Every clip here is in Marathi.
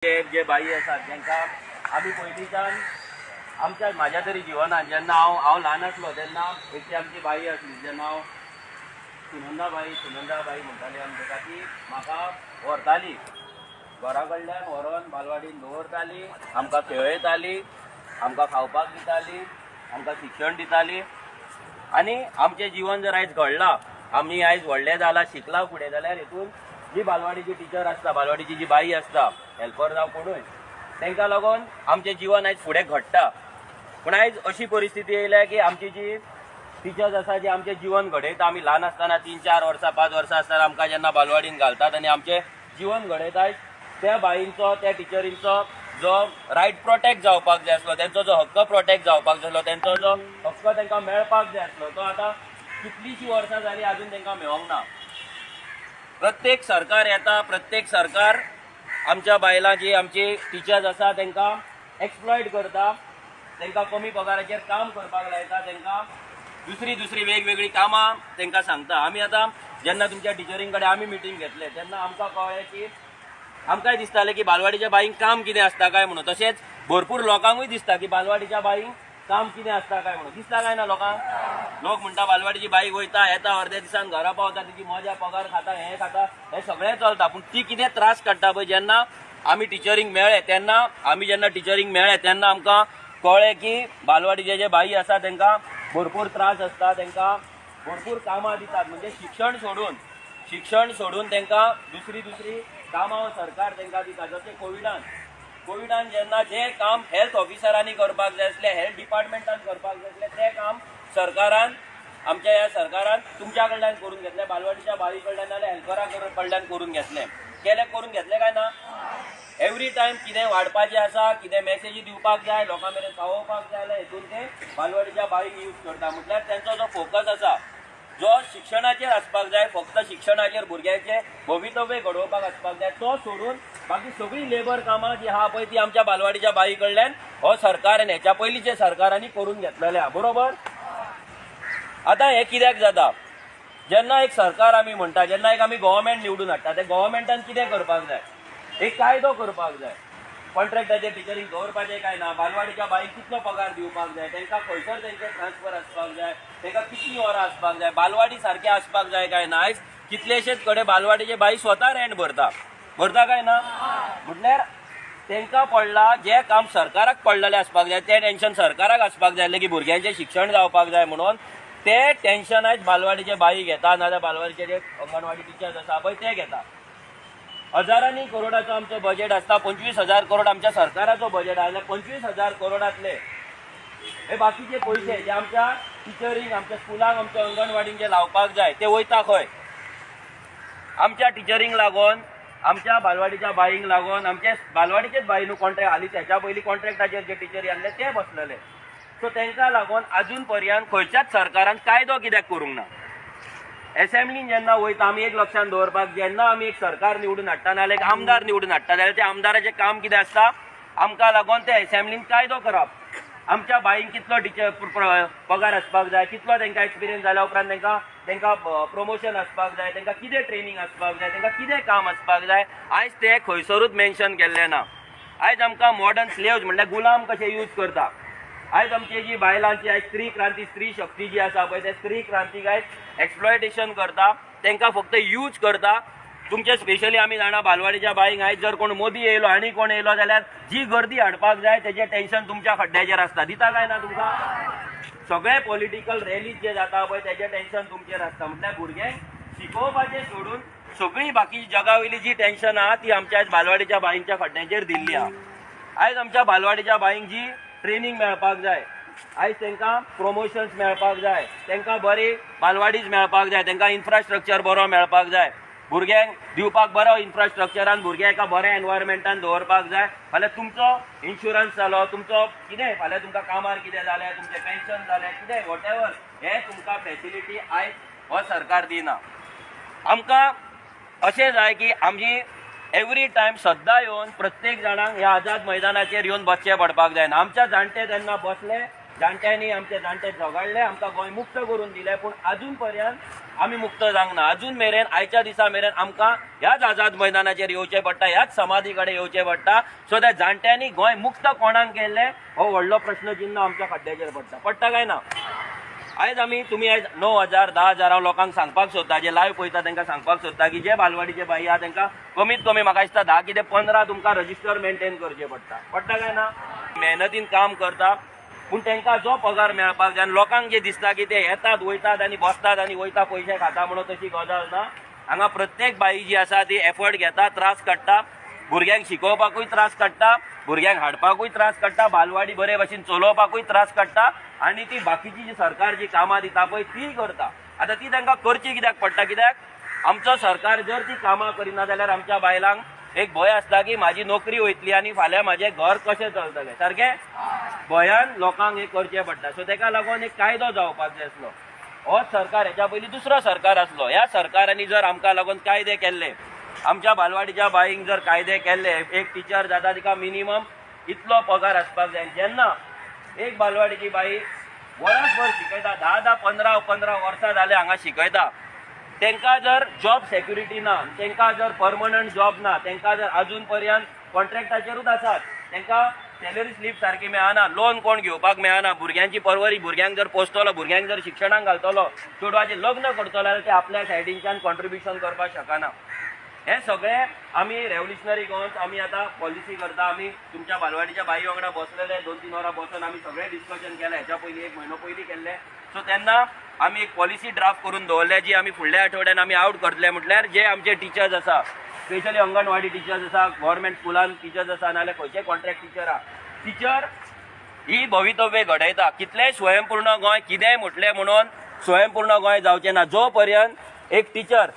जे बाई आसात जेंकां आमी पयलींच्यान आमच्या म्हाज्या तरी जिवनात जेन्ना हांव ल्हान आसलो तेन्ना एक ती आमची बाई आसली जें नांव सुनंदाबाई म्हणटाली आमी ताका ती म्हाका व्हरताली घरा कडल्यान व्हरोन बालवाडीन दवरताली आमकां खेळयताली आमकां खावपाक दिताली आमकां शिक्षण दिताली आनी आमचें जीवन जर आयज घडलां आमी आयज व्हडले जाला शिकला फुडें जाल्यार हेतून जी बालवाडीची टिचर आसता बालवाडीची जी बाई आसता हेल्पर जावं कोणूय तांकां लागून आमचें जीवन आयज फुडें घडटा पूण आयज अशी परिस्थिती येयल्या की आमची जी टिचर्स आसा जी आमचें जीवन घडयता आमी ल्हान आसतना 3-4 वर्सां 5 वर्सां आसतना आमकां जेन्ना बालवाडीन घालतात आनी आमचें जीवन घडयतात त्या बाईंचो त्या टिचरींचो जो रायट प्रोटेक्ट जावपाक जाय आसलो तेंचो जो हक्क प्रोटेक्ट जावपाक जाय आसलो तेंचो जो हक्क तांकां मेळपाक जाय आसलो तो आतां कितलींशीं वर्सां जालीं आजून तांकां मेळोंक ना। प्रत्येक सरकार येता प्रत्येक सरकार आमच्या बायलां जी आमची टिचर्स आसा तांकां एक्सप्लॉयट करता तांकां कमी पगाराचेर काम करपाक लायता तांकां दुसरी वेगवेगळी कामां तांकां सांगता। आमी आतां जेन्ना तुमच्या टिचरीं कडेन आमी मिटींग घेतले तेन्ना आमकां कळ्ळें की आमकांय दिसतालें की बालवाडीच्या बाईंक काम कितें आसता काय म्हणून तशेंच भरपूर लोकांकूय दिसता की बालवाडीच्या बाईंक काम कितें आसता काय म्हणून दिसता काय ना लोकांक। लोक म्हणटा बालवाडीची बाई वयता येता अर्ध्या दिसान घरा पावता तिची मजा पगार खाता हें खाता हें सगळें चलता पूण ती कितें त्रास काडटा पळय जेन्ना आमी टिचरींक मेळ्ळे तेन्ना जेन्ना टिचरींक मेळ्ळे तेन्ना आमकां कळ्ळें की बालवाडीचे जे बाई आसा तांकां भरपूर त्रास आसता तांकां भरपूर कामां दितात म्हणजे शिक्षण सोडून तांकां दुसरी कामां सरकार तांकां दिता जशें कोविडान जेन्ना जें काम हेल्थ ऑफिसरांनी करपाक जाय आसलें हेल्थ डिपार्टमेंटान करपाक जाय आसलें तें काम सरकारान आमच्या ह्या सरकारान तुमच्या कडल्यान करून घेतलें बालवाडीच्या बाई कडल्यान नाल्यार हेल्परा कडल्यान करून घेतलें काय ना। एवरी टायम कितें वाडपाचें आसा कितें मॅसेजी दिवपाक जाय लोकां मेरेन पावोवपाक जाय जाल्यार हेतून ते बालवाडीच्या बाईक यूज करता म्हटल्यार तेंचो जो फोकस आसा जो शिक्षणाचेर आसपाक जाय फक्त शिक्षणाचेर भुरग्यांचें भवितव्य घडोवपाक आसपाक जाय तो सोडून बाकी सगळीं लेबर कामां जी आहा पळय ती आमच्या बालवाडीच्या बाई कडल्यान हो सरकार आनी हेच्या पयलींच्या सरकारांनी करून घेतलेलें आहा बरोबर। आतां हें कित्याक जाता जेन्ना एक सरकार आमी म्हणटा जेन्ना एक आमी गव्हर्मेंट निवडून हाडटा ते गव्हर्मेंटान कितें करपाक जाय एक कायदो करपाक जाय कॉन्ट्रॅक्टाचेर टिचरींक दवरपाचें काय ना बालवाडीच्या बाईक कितलो पगार दिवपाक जाय तांकां खंयसर तेंचें ट्रान्सफर आसपाक जाय तांकां कितलीं वरां आसपाक जाय बालवाडी सारकें आसपाक जाय काय ना। आयज कितलेशेच कडेन बालवाडीचे बाई स्वता रेंट भरता काय ना म्हटल्यार तांकां पडलां जें काम सरकाराक पडलेलें आसपाक जाय तें टेन्शन सरकाराक आसपाक जाय की भुरग्यांचें शिक्षण जावपाक जाय म्हणून तें टेन्शन आयज बालवाडीचे बाई घेता नाजाल्यार बालवाडीचे जे अंगणवाडी टिचर्स आसा पळय ते घेता। हजारांनी करोडाचो आमचो बजेट आसता 25,000 करोड आमच्या सरकाराचो बजेट आसा जाल्यार 25,000 करोडांतले हे बाकीचे पयशे जे आमच्या टिचरींक आमच्या स्कुलांक आमच्या अंगणवाडीक जे लावपाक जाय ते वयता खंय आमच्या टिचरींक लागून आमच्या बालवाडीच्या बाईंक लागून आमचे बालवाडीचेच बाई न्हू कॉन्ट्रॅक्ट हालींच हेच्या पयलीं कॉन्ट्रॅक्टाचेर जे टिचरी आहले ते बसलेले सो तांकां लागून आजून पर्यंत खंयच्याच सरकारान कायदो कित्याक करूंक ना। एसेंब्लीन जेन्ना वयता आमी एक लक्षान दवरपाक जेन्ना आमी एक सरकार निवडून हाडटा नाल्यार एक आमदार निवडून हाडटा जाल्यार त्या आमदाराचें काम कितें आसता आमकां लागून ते एसेंब्लीन कायदो करप आमच्या बाईंक कितलो टिचर पगार आसपाक जाय कितलो तांकां एक्सपिरियन्स जाल्या उपरांत तांकां प्रमोशन आसपाक जाय तांकां कितें ट्रेनींग आसपाक जाय तांकां कितें काम आसपाक जाय आयज ते खंयसरूच मेन्शन केल्लें ना। आयज आमकां मॉडर्न स्लेव्स म्हणल्यार गुलाम कशे यूज करता आयज आमची जी बायलांची आयज स्त्री क्रांती स्त्री शक्ती जी आसा पळय ते स्त्री क्रांतीक आयज एक्सप्लॉयटेशन करता तांकां फक्त यूज करता। तुमचे स्पेशली आमी जाणा बालवाडीच्या बाईंक आयज जर कोण मोदी येयलो आनी कोण येयलो जाल्यार जी गर्दी हाडपाक जाय तेजें टेन्शन तुमच्या खड्ड्याचेर आसता दिता काय ना तुमकां सगळे पॉलिटिकल रॅलीज जे जाता पळय तेजें टेन्शन तुमचेर आसता म्हटल्यार भुरग्यांक शिकोवपाचें सोडून सगळीं बाकी जगा वयली जी टेन्शन आहा ती आमच्या आयज बालवाडीच्या बाईंच्या खड्ड्यांचेर दिल्ली आहा। आयज आमच्या बालवाडीच्या बाईंक जी ट्रेनींग मेळपाक जाय आयज तांकां प्रमोशन्स मेळपाक जाय तांकां बरी बालवाडीज मेळपाक जाय तांकां इन्फ्रास्ट्रक्चर बरो मेळपाक जाय भुरग्यांक दिवपाक बरो इन्फ्रास्ट्रक्चरान भुरग्यांक एका बऱ्या एनवायरमेंटान दवरपाक जाय फाल्यां तुमचो इन्शुरन्स जालो तुमचो कितें फाल्यां तुमकां कामार कितें जालें तुमचें पेन्शन जालें कितें वॉटेवर हें तुमकां फॅसिलिटी आयज हो सरकार दिना। आमकां अशें जाय की आमची एवरी टायम सद्दां येवन प्रत्येक जाणांक ह्या आझाद मैदानाचेर येवन बसचें पडपाक जायना। आमच्या जाणटे तेन्ना बसले जाणट्यांनी आमचे जाणटे झगडले, आमकां गोंय मुक्त करून दिलें, पूण अजून पर्यंत आमी मुक्त जावंक ना. अजून मेरेन आयच्या दिसा मेरेन आमकां ह्याच आझाद मैदानाचेर येवचें पडटा, ह्याच समाधी कडेन येवचें पडटा. सो त्या जाणट्यांनी गोंय मुक्त कोणाक केल्लें हो व्हडलो प्रश्न चिन्ह आमच्या खड्ड्याचेर पडटा काय ना. आयज तुमी आयज 9,000 10,000 हांव लोकांक सांगपाक सोदता, जे लायव्ह पळयता तांकां सांगपाक सोदता की जे बालवाडीचे बाई आहा तांकां कमीत कमी म्हाका दिसता 10 कितें 15 तुमकां रजिस्टर मेंटेन करचें पडटा काय ना. मेहनतीन काम करता पूण तांकां जो पगार मेळपाक जाय, आनी लोकांक जे दिसता की ते येतात वयतात आनी बसतात आनी वयता पयशे खाता म्हणून तशी गजाल ना. हांगा प्रत्येक बाई जी आसा ती एफर्ट घेता, त्रास काडटा, भुरग्यांक शिकोवपाकूय त्रास काडटा, भुरग्यांक हाडपाकूय त्रास काडटा, बालवाडी बरे भशेन चलोवपाकूय त्रास काडटा आनी ती बाकीची जी सरकार जी कामां दिता पळय ती करता. आतां ती तांकां करची कित्याक पडटा, कित्याक आमचो सरकार जर ती कामां करिना जाल्यार आमच्या बायलांक एक भंय आसता की म्हाजी नोकरी वयतली आनी फाल्यां म्हाजें घर कशें चलतलें. सारकें गोंयान लोकांक हें करचें पडटा. सो ताका लागून एक कायदो जावपाक जाय आसलो. होच सरकार, हेच्या पयलीं दुसरो सरकार आसलो, ह्या सरकारांनी जर आमकां लागून कायदे केल्ले, आमच्या बालवाडीच्या बाईंक जर कायदे केल्ले, एक टिचर जाता तिका मिनिमम इतलो पगार आसपाक जाय. जेन्ना एक बालवाडीची बाई वर्सभर शिकयता, 10 15 वर्सां जाले हांगा शिकयता, तांकां जर जॉब सेक्युरिटी ना, तांकां जर परमनंट जॉब ना, तांकां जर अजून पर्यंत कॉन्ट्रॅक्टाचेरूच आसात, तांकां सॅलरी स्लीप सारकी मेळना, लोन कोण घेवपाक मेळना, भुरग्यांची परवरी, भुरग्यांक जर पोसतलो, भुरग्यांक जर शिक्षणाक घालतलो, चेडवाचें लग्न करतलो जाल्यार ते आपल्या सायडींच्यान कॉन्ट्रिब्युशन करपाक शकना. हे सगळे आमी रेव्होल्युशनरी गोवन्स आमी आतां पॉलिसी करता. आमी तुमच्या बालवाडीच्या बाई वांगडा बसलेले 2-3 वरां बसून आमी सगळे डिस्कशन केलें. हेच्या पयलीं 1 म्हयनो पयलीं केल्लें. सो तेन्ना आमी एक पॉलिसी ड्राफ्ट करून दवरले जी आमी फुडल्या आठवड्यान आमी आउट करतले. म्हटल्यार जे आमचे टिचर्स आसा, स्पेशली अंगणवाडी टिचर्स आसा, गव्हर्मेंट स्कुलान टिचर्स आसा, नाल्यार खंयचे कॉन्ट्रॅक्ट टिचर आहा, टिचर ही भवितव्य घडयता. कितलेंय स्वयंपूर्ण गोंय कितेंय म्हटलें म्हणून स्वयंपूर्ण गोंय जावचें ना. जो पर्यंत एक टिचर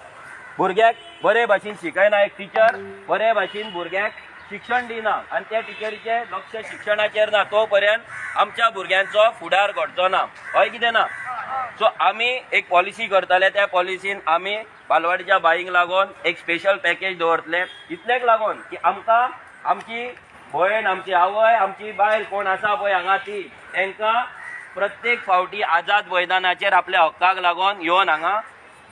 भुरग्याक बरे भाशेन शिकयना, एक टिचर बरे भाशेन भुरग्याक शिक्षण दिना आनी त्या टिचरीचे लक्ष शिक्षणाचेर ना, तो पर्यंत आमच्या भुरग्यांचो फुडार घडचो ना. हय कितें ना. सो आमी एक पॉलिसी करतले. त्या पॉलिसीन आमी बालवाडीच्या बाईंक लागून एक स्पेशल पॅकेज दवरतले. इतलेक लागून की आमकां आमची भयण, आमची आवय, आमची बायल कोण आसा पळय हांगा ती, तांकां प्रत्येक फावटी आझाद मैदानाचेर आपल्या हक्काक लागून येवन हांगा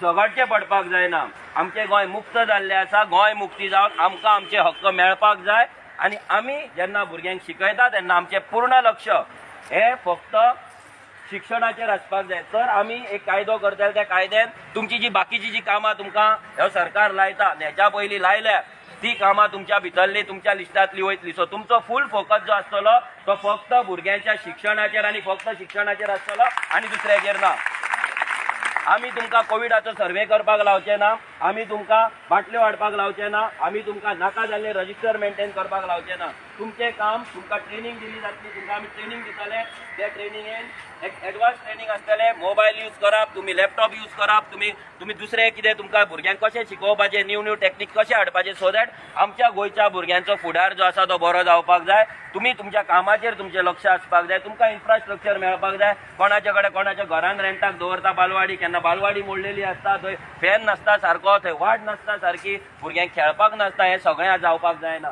झगडचें पडपाक जायना. आमचें गोंय मुक्त जाल्लें आसा. गोंय मुक्ती जावन आमकां आमचे हक्क मेळपाक जाय आनी आमी जेन्ना भुरग्यांक शिकयता तेन्ना आमचें पूर्ण लक्ष हें फक्त शिक्षणाचेर आसपाक जाय. तर आमी एक कायदो करतले. त्या कायद्यान तुमची जी बाकीची जी कामां तुमकां हो सरकार लायता, हेच्या पयलीं लायल्या, ती कामां तुमच्या भितरली तुमच्या लिस्टांतली वयतली. सो तुमचो फूल फोकस जो आसतलो तो फक्त भुरग्यांच्या शिक्षणाचेर आनी फक्त शिक्षणाचेर आसतलो आनी दुसऱ्याचेर ना. आमी तुमकां कोविडाचो सर्वे करपाक लावचे ना, आमी तुमकां बाटल्यो हाडपाक लावचे ना, आमी तुमकां नाका जाल्ले रजिस्टर मेंटेन करपाक लावचे ना. तुमचें काम, तुमकां ट्रेनिंग दिली जातली, तुमकां आमी ट्रेनिंग दितले. त्या ट्रेनिंगेन एक एडवान्स ट्रेनिंग आसतलें. मोबायल यूज करप, तुमी लॅपटॉप यूज करप, तुमी दुसरें कितें तुमकां भुरग्यांक कशें शिकोवपाचें, न्यू टॅक्नीक कशें हाडपाचें, सो दॅट आमच्या गोंयच्या भुरग्यांचो फुडार जो आसा तो बरो जावपाक जाय. तुमी तुमच्या कामाचेर तुमचें लक्ष आसपाक जाय. तुमकां इन्फ्रास्ट्रक्चर मेळपाक जाय. कोणाचे कडेन कोणाच्या घरान रेंटाक दवरता बालवाडी, केन्ना बालवाडी मोडलेली आसता, थंय फॅन नासता सारको, थंय वाट नासता सारकी, भुरग्यांक खेळपाक नासता, हें सगळें जावपाक जायना.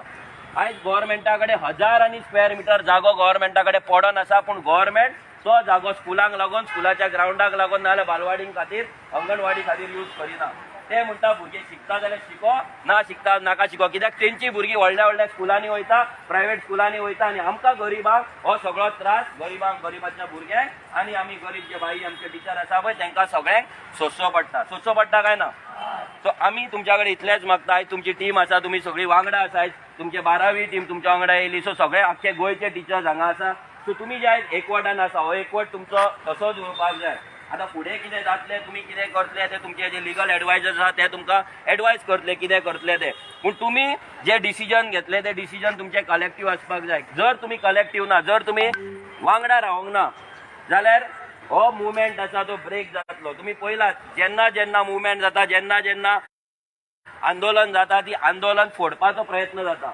आयज गोव्हर्मेंटा कडेन हजारांनी स्क्वेअर मिटर जागो गोव्हर्मेंटा कडेन पडून आसा, पूण गोव्हर्मेंट तो जागो स्कुलांक लागून, स्कुलाच्या ग्रावंडाक लागून, नाल्यार बालवाडीं खातीर, अंगणवाडी खातीर यूज करिना. ते म्हणटा भुरगे शिकता जाल्यार शिको, ना शिकता नाका शिको. कित्याक तेंची भुरगीं व्हडल्या व्हडल्या स्कुलांनी वयता, प्रायवेट स्कुलांनी वयता आनी आमकां गरिबांक हो सगळो त्रास, गरिबाच्या भुरग्यांक आनी आमी गरीब जे बाई आमचे टिचर आसा पळय तांकां सगळ्यांक सोंसचो पडटा काय ना. सो आमी तुमच्या कडेन इतलेंच मागता. आयज तुमची टीम आसा, तुमी सगळीं वांगडा आसा, आयज तुमचे 12वी टीम तुमच्या वांगडा येयली. सो सगळे आख्खे गोंयचे टिचर्स हांगा आसा. सो तुमी जे आयज एकवटान आसा, हो एकवट तुमचो तसोच उरपाक जाय. आतां फुडें कितें जातलें, तुमी कितें करतले ते तुमचे जे लिगल एडवायजर्स आसा ते तुमकां एडवायज करतले कितें करतले ते. पूण तुमी जे डिसिजन घेतले ते डिसिजन तुमचे कलेक्टीव आसपाक जाय. जर तुमी कलेक्टीव ना, जर तुमी वांगडा रावंक ना जाल्यार हो मुवमेंट आसा तो ब्रेक जातलो. तुमी पळयलात जेन्ना मुवमेंट जाता, जेन्ना आंदोलन जाता, ती आंदोलन फोडपाचो प्रयत्न जाता.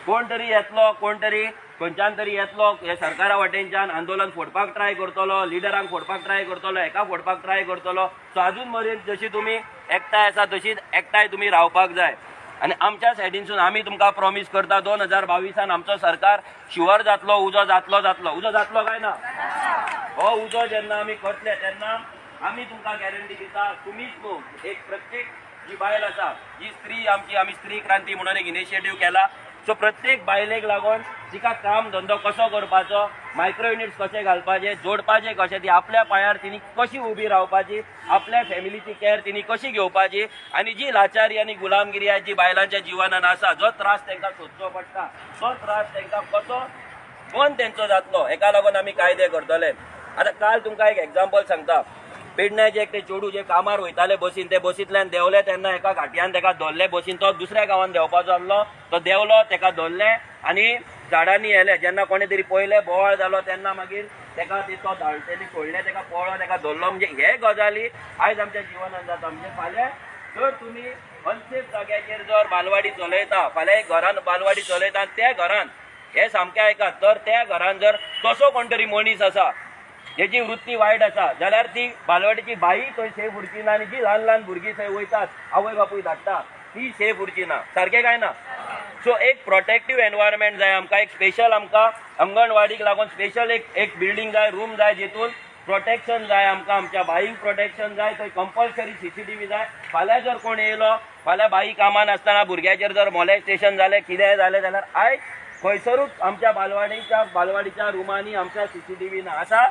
कोण तरी येतलो, कोण तरी खंयच्यान तरी येतलो, हे सरकारा वाटेनच्यान आंदोलन फोडपाक ट्राय करतलो, लिडरांक फोडपाक ट्राय करतलो, एका फोडपाक ट्राय करतलो. सो अजून मरेन जशी तुमी एकठांय आसा तशीच एकठांय तुमी रावपाक जाय. आनी आमच्या सायडीनसून आमी तुमकां प्रॉमीस करता 2022 आमचो सरकार शुअर जातलो, उजो जातलो काय ना. हो उजो जेन्ना आमी करतले तेन्ना आमी तुमकां गॅरंटी दिता तुमीच न्हू एक प्रत्येक जी बायल आसा जी स्त्री आमी स्त्री क्रांती म्हणून एक इनिशिएटीव केला सो प्रत्येक बायलेक लागून तिका काम धंदो कसो करपाचो मायक्रो युनिट्स कशे घालपाचे जोडपाचे कशे ती आपल्या पांयार तिणी कशी उबी रावपाची आपल्या फॅमिलीची केअर तिणी कशी घेवपाची आनी जी लाचारी आनी गुलामगिरी जी बायलांच्या जिवनान आसा जो त्रास तांकां सोदचो पडटा तो त्रास तांकां कसो बंद तेंचो जातलो हेका लागून आमी कायदे करतले. आतां काल तुमकां एक एग्जाम्पल सांगता पेडण्याचे एक ते चेडू जे कामार वयताले बसीन ते बसींतल्यान देंवले तेन्ना एका घाटयान ताका धरले बसीन तो दुसऱ्या गांवांत देंवपाचो आसलो तो देंवलो ताका धरले आनी झाडांनी येले जेन्ना कोणे तरी पयले बोवाळ जालो तेन्ना मागीर ताका तो धाडटेनी सोडले ताका पळो ताका धरलो म्हणजे हे गजाली आयज आमच्या जिवनांत जाता म्हणजे फाल्यां जर तुमी अनसेफ जाग्याचेर जर बालवाडी चलयता फाल्यां एक घरान बालवाडी चलयता आनी त्या घरान हे सामकें आयकात तर त्या घरान जर तसो कोण तरी मनीस आसा जेची वृत्ती वायट आसा जाल्यार ती बालवाडीची बाई थंय सेफ उरची ना आनी जी ल्हान ल्हान भुरगीं थंय वयतात आवय बापूय धाडटा ती सेफ उरची ना सारकें काय ना. सो एक प्रोटेक्टीव एनवायरमेंट जाय आमकां एक स्पेशल आमकां अंगणवाडीक लागून स्पेशल एक बिल्डींग जाय रूम जाय जेतून प्रोटेक्शन जाय आमकां आमच्या बाईंक प्रोटेक्शन जाय थंय कंपल्सरी CCTV जाय. फाल्यां जर कोण येयलो फाल्यां बाई कामान आसतना भुरग्याचेर जर मॉलेस्टेशन जालें कितेंय जालें जाल्यार आयज खंयसरूच आमच्या बालवाडीच्या रुमांनी आमच्या CCTV ना आसा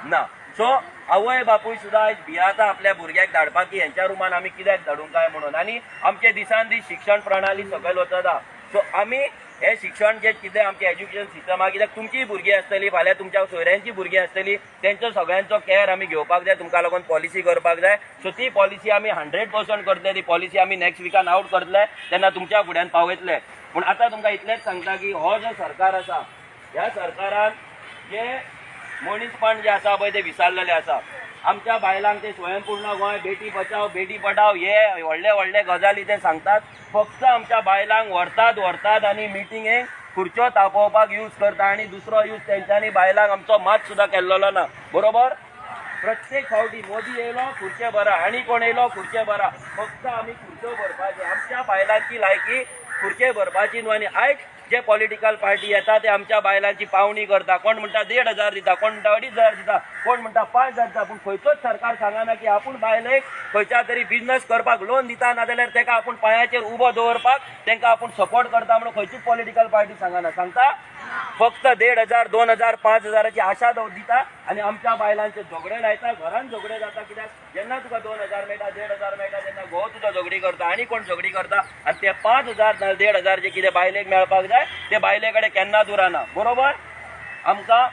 ना. सो आवय बापूय सुद्दां आयज भियाता आपल्या भुरग्याक धाडपाक की हेंच्या रुमान आमी कित्याक धाडूंक काय म्हणून आनी आमचे दिसान दीस शिक्षण प्रणाली सकयल वचता. सो आमी हे शिक्षण जे कितें आमचें एज्युकेशन सिस्टम आहा कित्याक तुमचीय भुरगीं आसतलीं फाल्यां तुमच्या सोयऱ्यांची भुरगीं आसतलीं तेंचो सगळ्यांचो केअर आमी घेवपाक जाय तुमकां लागून पॉलिसी करपाक जाय. सो ती पॉलिसी आमी 100% करतले ती पॉलिसी आमी नेक्स्ट विकान आउट करतले तेन्ना तुमच्या फुड्यान पावयतले. पूण आतां तुमकां इतलेंच सांगता की हो जो सरकार आसा ह्या सरकारान जे मनीसपण जे आसा पळय ते विसरलेले आसा. आमच्या बायलांक ते स्वयंपूर्ण गोंय बेटी बचाव बेटी पढाव हे व्हडले व्हडले गजाली ते सांगतात फक्त आमच्या बायलांक व्हरतात आनी मिटिंगेक खुर्च्यो तापोवपाक यूज करता आनी दुसरो यूज तेंच्यांनी बायलांक आमचो मात सुद्दां केल्लो ना. बरोबर प्रत्येक फावटी मोदी येयलो खुर्चे भरा आनी कोण येयलो खुर्चे भरा फक्त आमी खुर्च्यो भरपाचे आमच्या बायलांची लायकी खुर्चे भरपाची न्हू. आनी आयज जे पॉलिटिकल पार्टी येता ते आमच्या बायलांची पावणी करता कोण म्हणटा 1,500 दिता कोण म्हणटा 2,500 दिता कोण म्हणटा 5,000 दिता पूण खंयचोच सरकार सांगना की आपूण बायलेक खंयच्या तरी बिझनस करपाक लोन दिता नाजाल्यार ताका आपूण पांयाचेर उबो दवरपाक तांकां आपूण सपोर्ट करता म्हणून खंयचीच पॉलिटिकल पार्टी सांगना. सांगता फक्त 1,500 2,000 5,000ची आशा दिता आनी आमच्या बायलांचे झगडे लायता घरान झगडे जाता कित्याक जेन्ना तुका 2,000 मेळटा 1,500 मेळटा तेन्ना घोव तुजो झगडी करता आनी कोण झगडी करता आनी ते 5,000 ना 1,500 जे कितें बायलेक मेळपाक जाय ते बायले कडेन केन्नाच उरना. बरोबर आमकां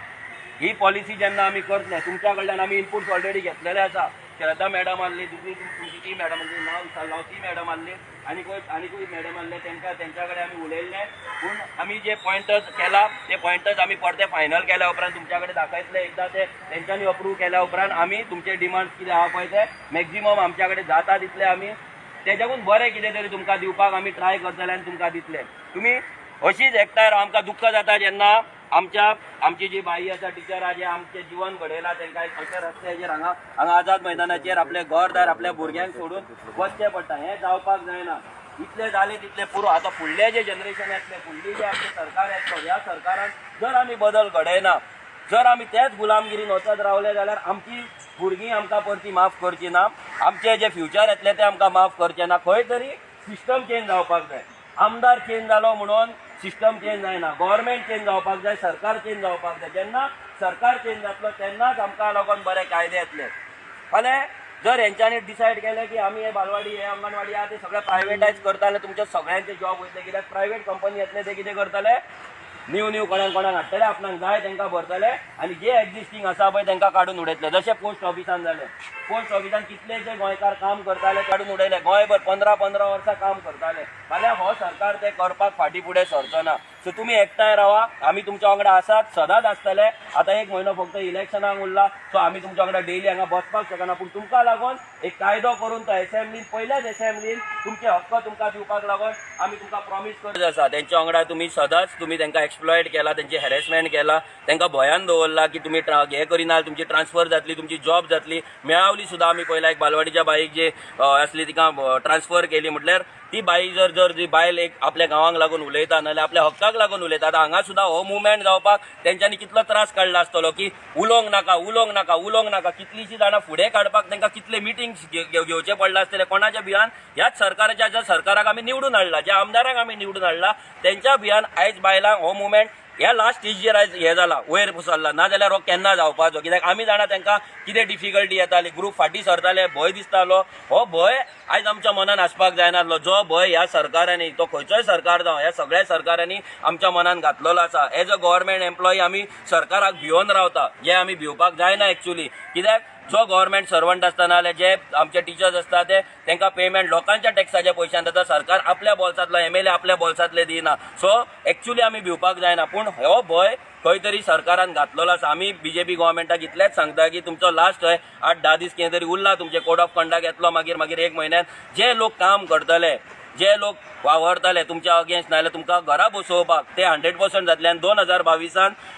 ही पॉलिसी जेन्ना आमी करतले तुमच्या कडल्यान आमी इनपुट्स ऑलरेडी घेतलेले आसा. श्रद्धा मॅडम आहली दुसरी तुमची ती मॅडम नांव विचारलो ती मॅडम आहली आनीकूय मॅडम आहले तेंच्या कडेन आमी उलयल्ले पूण आमी जे पॉयंटर्स केला ते पॉयंटर्स आमी परते फायनल केल्या उपरांत तुमच्या कडेन दाखयतले एकदां ते तेंच्यांनी अप्रूव केल्या उपरांत आमी तुमचे डिमांड्स कितें आहा पळय ते मॅक्झिमम आमच्या कडेन जाता तितले आमी तेच्याकून बरें कितें तरी तुमकां दिवपाक आमी ट्राय करतले आनी तुमकां दितले. तुमी अशीच एकठांय आमकां दुख्ख जाता जेन्ना आमची जी बाई आसा टिचर जे आमचें जीवन घडयलां तांकां अशे रस्त्याचेर हांगा आझाद मैदानाचेर आपले घरदार आपल्या भुरग्यांक सोडून वचचें पडटा. हें जावपाक जायना. इतले जाले तितले पुरो आतां फुडले जे जनरेशन येतले फुडली जे आमचें सरकार येतलो ह्या सरकारान जर आमी बदल घडयना जर आमी तेच गुलामगिरीन वचत रावले जाल्यार आमची भुरगीं आमकां परती माफ करची ना आमचे जे फ्युचर येतले ते आमकां माफ करचे ना. खंय तरी सिस्टम चेंज जावपाक जाय. आमदार चेंज जालो म्हणून सिस्टम चेंज जायना. गव्हर्मेंट चेंज जावपाक जाय सरकार चेंज जावपाक जाय. जेन्ना सरकार चेंज जातलो तेन्नाच आमकां लागून बरे कायदे येतले. फाल्यां जर हेंच्यांनी डिसायड केलें की आमी हे बालवाडी हे अंगणवाडी आहा ते सगळे प्रायवेटायज करताले तुमचे सगळ्यांचे जॉब वयतले कित्याक प्रायवेट कंपनी येतले ते कितें करतले न्यू कोणाक हाडटले आपणाक जाय तांकां भरतले आनी जे एक्झिस्टींग आसा पळय तांकां काडून उडयतले. जशें पोस्ट ऑफिसान जालें पोस्ट ऑफिसान कितलेशे गोंयकार काम करताले काडून उडयले. गोंयभर 15 वर्सां काम करताले. फाल्यां हो सरकार ते करपाक फाटीं फुडें सरचो ना. सो तुमी एकठांय रावा आमी तुमच्या वांगडा आसात सदांच आसतले. आतां 1 म्हयनो फक्त इलेक्शनाक उरला सो आमी तुमच्या वांगडा डेली हांगा बसपाक शकना पूण तुमकां लागून एक कायदो करून तो एसेंब्लीन पयल्याच एसेंब्लीन तुमचे हक्क तुमकां दिवपाक लागून आमी तुमकां प्रॉमीस करत आसा. तेंच्या वांगडा तुमी सदांच तुमी तांकां एक्सप्लॉयट केला तेंची हॅरेसमेंट केला तांकां भंयान दवरला की तुमी हे करिना तुमची ट्रान्सफर जातली तुमची जॉब जातली. मेळावली सुद्दां आमी पयला एक बालवाडीच्या बाईक जी आसली तिका ट्रान्सफर केली म्हटल्यार ती बाई जर जी बायल एक आपल्या गांवांक लागून उलयता नाल्यार आपल्या हक्काक लागून उलयता, आतां हांगा सुद्दां हो मुवमेंट जावपाक तेंच्यांनी कितलो त्रास काडला आसतलो की उलोवंक नाका उलोवंक नाका उलोवंक नाका, कितलींशीं जाणां फुडें काडपाक तांकां कितले मिटिंग्स घेवचे पडले आसतले कोणाच्या भियान, ह्याच सरकाराच्या ज्या सरकाराक आमी निवडून हाडला, ज्या आमदाराक आमी निवडून हाडला तेंच्या भियान आयज बायलांक हो मुवमेंट ह्या लास्ट स्टेजीर आयज हे जाला, वयर सरला, नाजाल्यार हो केन्ना जावपाचो, कित्याक आमी जाणा तांकां कितें डिफिकल्टी येताली, ग्रूप फाटीं सरताले, भंय दिसतालो, हो भंय आयज आमच्या मनान आसपाक जायनासलो, जो भंय ह्या सरकारांनी, तो खंयचोय सरकार जावं ह्या सगळ्या सरकारांनी आमच्या मनान घातलेलो आसा. एज अ गव्हर्मेंट एम्प्लॉई आमी सरकाराक भिवून रावता, जे आमी भिवपाक जायना एक्चुअली, कित्याक जो गव्हर्मेंट सर्वंट आसता नाल्यार जे आमचे टिचर्स आसता ते तांकां पेमेंट लोकांच्या टॅक्साच्या पयशान जाता, सरकार आपल्या बोल्सांतलो MLA आपल्या बोल्सांतले दिना, सो एक्चुअली आमी भिवपाक जायना. पूण हो भंय खंय तरी सरकारान घातलेलो आसा. आमी BJP गव्हर्मेंटाक इतलेंच सांगता की तुमचो लास्ट हय 8-10 दीस कितें तरी उरला, तुमचे कोड ऑफ कंडक्ट येतलो, मागीर 1 म्हयन्यान जे लोक काम करतले, जे लोक वावरतले तुमच्या अगेन्स्ट नाल्यार तुमकां घरा बसोवपाक, ते 100% जातले. आनी 2022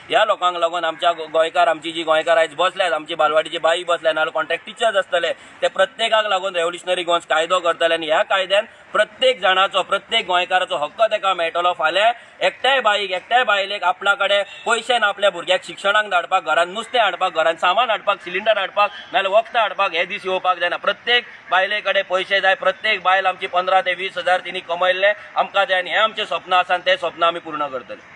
ह्या लोकांक लागून आमच्या गोंयकार, आमची जी गोंयकार आयज बसल्यात, आमची बालवाडीची बाई बसल्या नाल्यार कॉन्ट्रॅक्ट टिचर्स आसतले, ते प्रत्येकाक लागून रेव्होल्युशनरी गोवन्स कायदो करतले आनी ह्या कायद्यान प्रत्येक जाणाचो, प्रत्येक गोंयकाराचो हक्क ताका मेळटलो. फाल्यां एकट्याय बाईक, एकट्याय बायलेक आपल्या कडेन पयशे ना आपल्या भुरग्याक शिक्षणाक धाडपाक, घरान नुस्तें हाडपाक, घरान सामान हाडपाक, सिलिंडर हाडपाक नाल्यार वखदां हाडपाक हे दीस येवपाक जायना. प्रत्येक बायले कडेन पयशे जाय, प्रत्येक बायल आमची 15 ते 20 हजार तिणी कमयल्ले आमकां जाय, आनी हें आमचें स्वप्न आसा आनी तें स्वप्न आमी पूर्ण करतले.